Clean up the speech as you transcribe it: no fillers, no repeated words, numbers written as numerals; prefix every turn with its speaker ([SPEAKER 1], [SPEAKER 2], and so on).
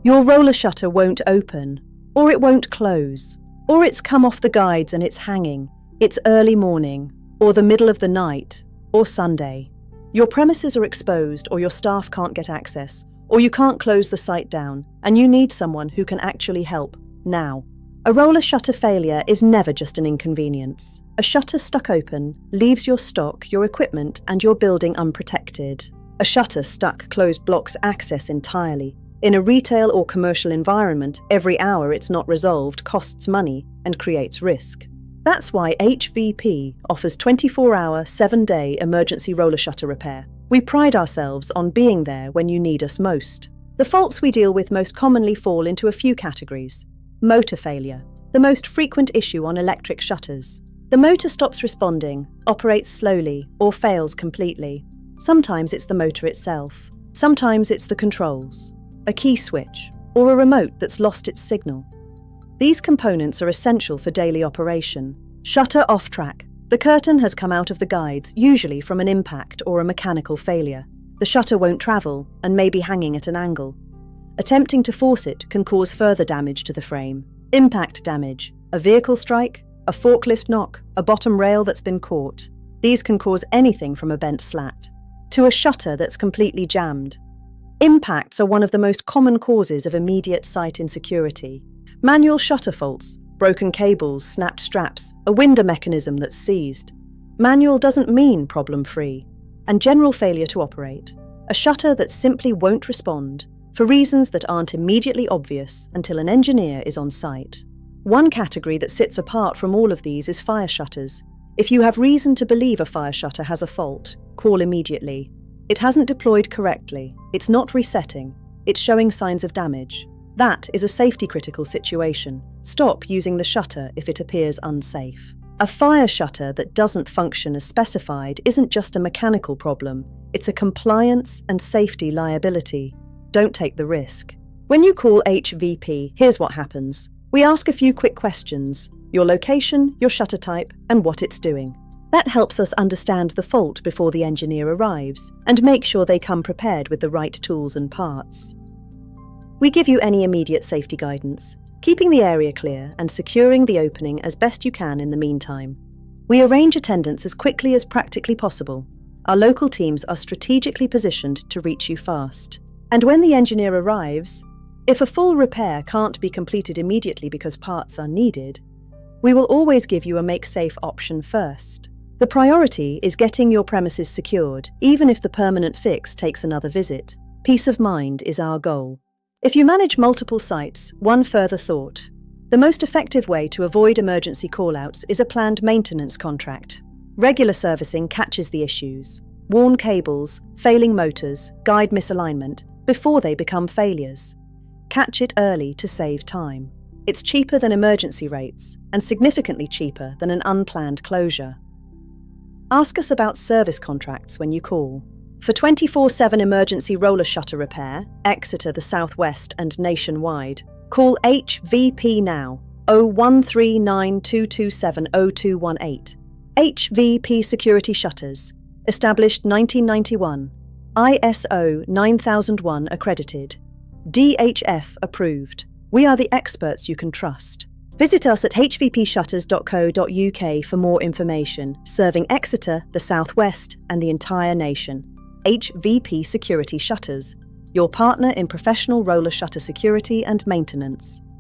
[SPEAKER 1] Your roller shutter won't open, or it won't close, or it's come off the guides and it's hanging. It's early morning, or the middle of the night, or Sunday. Your premises are exposed, or your staff can't get access, or you can't close the site down, and you need someone who can actually help, now. A roller shutter failure is never just an inconvenience. A shutter stuck open leaves your stock, your equipment, and your building unprotected. A shutter stuck closed blocks access entirely. In a retail or commercial environment, every hour it's not resolved costs money and creates risk. That's why HVP offers 24-hour, 7-day emergency roller shutter repair. We pride ourselves on being there when you need us most. The faults we deal with most commonly fall into a few categories. Motor failure, the most frequent issue on electric shutters. The motor stops responding, operates slowly, or fails completely. Sometimes it's the motor itself. Sometimes it's the controls, a key switch, or a remote that's lost its signal. These components are essential for daily operation. Shutter off track. The curtain has come out of the guides, usually from an impact or a mechanical failure. The shutter won't travel and may be hanging at an angle. Attempting to force it can cause further damage to the frame. Impact damage, a vehicle strike, a forklift knock, a bottom rail that's been caught. These can cause anything from a bent slat to a shutter that's completely jammed. Impacts are one of the most common causes of immediate site insecurity. Manual shutter faults, broken cables, snapped straps, a window mechanism that's seized. Manual doesn't mean problem-free. And general failure to operate, a shutter that simply won't respond for reasons that aren't immediately obvious until an engineer is on site. One category that sits apart from all of these is fire shutters. If you have reason to believe a fire shutter has a fault, call immediately. It hasn't deployed correctly, it's not resetting, it's showing signs of damage. That is a safety-critical situation. Stop using the shutter if it appears unsafe. A fire shutter that doesn't function as specified isn't just a mechanical problem, it's a compliance and safety liability. Don't take the risk. When you call HVP, here's what happens. We ask a few quick questions: your location, your shutter type, and what it's doing. That helps us understand the fault before the engineer arrives and make sure they come prepared with the right tools and parts. We give you any immediate safety guidance, keeping the area clear and securing the opening as best you can in the meantime. We arrange attendance as quickly as practically possible. Our local teams are strategically positioned to reach you fast. And when the engineer arrives, if a full repair can't be completed immediately because parts are needed, we will always give you a make-safe option first. The priority is getting your premises secured, even if the permanent fix takes another visit. Peace of mind is our goal. If you manage multiple sites, one further thought. The most effective way to avoid emergency call-outs is a planned maintenance contract. Regular servicing catches the issues. Worn cables, failing motors, guide misalignment, before they become failures. Catch it early to save time. It's cheaper than emergency rates and significantly cheaper than an unplanned closure. Ask us about service contracts when you call. For 24/7 emergency roller shutter repair, Exeter, the Southwest and nationwide, call HVP now, 0139-227-0218. HVP Security Shutters, established 1991, ISO 9001 accredited, DHF approved. We are the experts you can trust. Visit us at hvpshutters.co.uk for more information, serving Exeter, the Southwest and the entire nation. HVP Security Shutters, your partner in professional roller shutter security and maintenance.